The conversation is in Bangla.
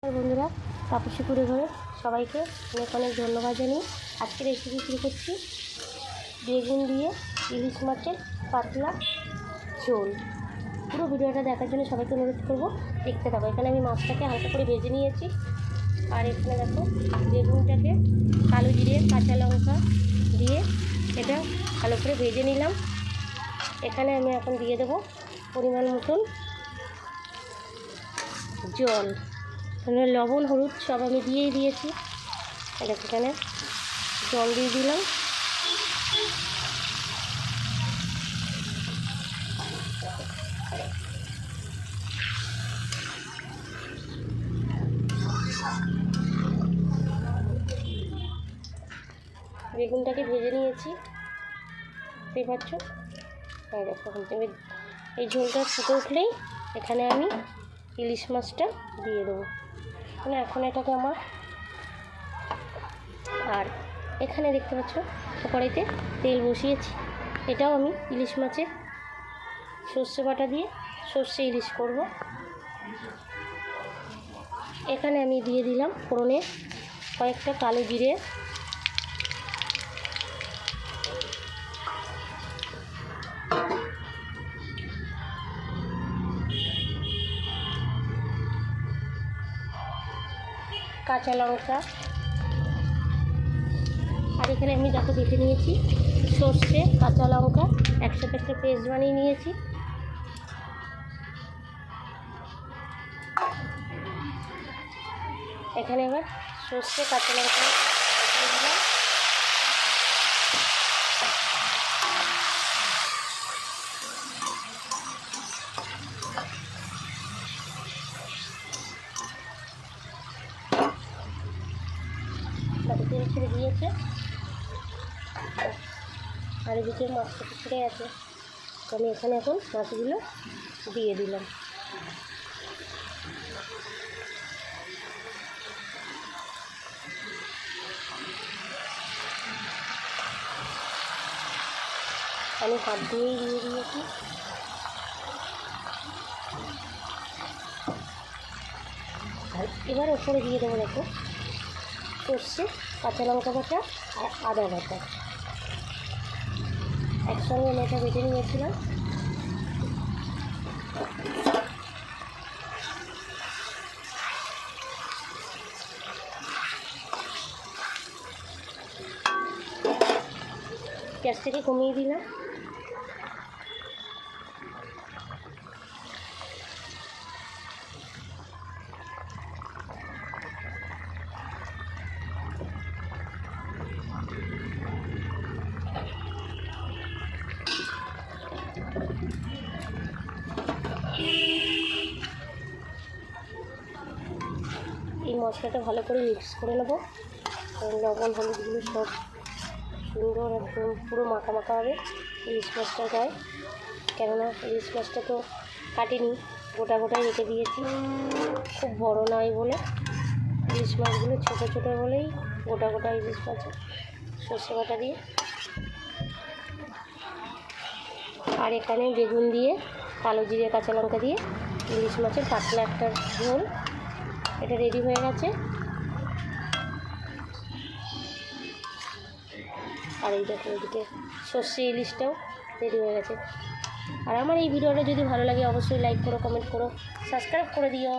বন্ধুরা, তাপসী কুড়ে ঘরে সবাইকে অনেক অনেক ধন্যবাদ জানিয়ে আজকের রেসিপি শুরু করছি। বেগুন দিয়ে ইলিশ মাছের পাতলা ঝোল। পুরো ভিডিওটা দেখার জন্য সবাইকে অনুরোধ করবো, দেখতে থাকো। এখানে আমি মাছটাকে হালকা করে ভেজে নিয়েছি। আর এখানে দেখো বেগুনটাকে কালো জিরে কাঁচা লঙ্কা দিয়ে এটা ভালো করে ভেজে নিলাম। এখানে আমি এখন দিয়ে দেবো পরিমাণ মতন জল। এখানে লবণ হলুদ সব আমি দিয়েই দিয়েছি। দেখো এখানে জল দিয়ে দিলাম। বেগুনটাকে ভেজে নিয়েছি, দেখতে পাচ্ছ। দেখো এই ঝোলটা ফুটে উঠলেই এখানে আমি ইলিশ মাছটা দিয়ে দেবো। মানে এখন এটাকে আমার, আর এখানে দেখতে পাচ্ছ কড়াইতে তেল বসিয়েছি। এটাও আমি ইলিশ মাছের সর্ষে বাটা দিয়ে সর্ষে ইলিশ করব। এখানে আমি দিয়ে দিলাম ফোড়নে কয়েকটা কালো জিরে, কাঁচা লঙ্কা, আর এখানে আমি দেখো বেটে নিয়েছি সর্ষে কাঁচা লঙ্কা একসাথে একটা পেস্ট বানিয়ে নিয়েছি। এখানে এবার সর্ষে কাঁচা লঙ্কা দিয়ে দিলাম। তেল ছেড়ে দিয়েছে, আর এদিকে মাছটা ছেড়ে আছে। তো আমি এখানে এখন মাছগুলো দিয়ে দিলাম। আমি হাত দিয়েই দিয়ে দিয়েছি। আর এবার ওপরে দিয়ে দেবো দেখো সর্ষে কাঁচা লঙ্কা বাটা আর আদা বাটা একসঙ্গে আমি এটা বেটে নিয়েছিলাম। গ্যাসটাকে কমিয়ে দিলাম। এই মশলাটা ভালো করে মিক্স করে নেবো। লবণ হলুদগুলো সব সুন্দর একদম পুরো মাখা মাখা হবে ইলিশ মাছটা গায়ে। কেননা ইলিশ মাছটা তো কাটিনি, গোটা গোটাই রেখে দিয়েছি, খুব বড় নয় বলে। ইলিশ মাছগুলো ছোটো ছোটো বলেই গোটা গোটা ইলিশ মাছ সর্ষে বাটা দিয়ে। আর এখানে বেগুন দিয়ে কালো জিরে কাঁচা লঙ্কা দিয়ে ইলিশ মাছের পাতলা একটা ঝোল, এটা রেডি হয়ে গেছে। আর এই দেখো এদিকে সর্ষে ইলিশটাও রেডি হয়ে গেছে। আর আমার এই ভিডিওটা যদি ভালো লাগে অবশ্যই লাইক করো, কমেন্ট করো, সাবস্ক্রাইব করে দিও।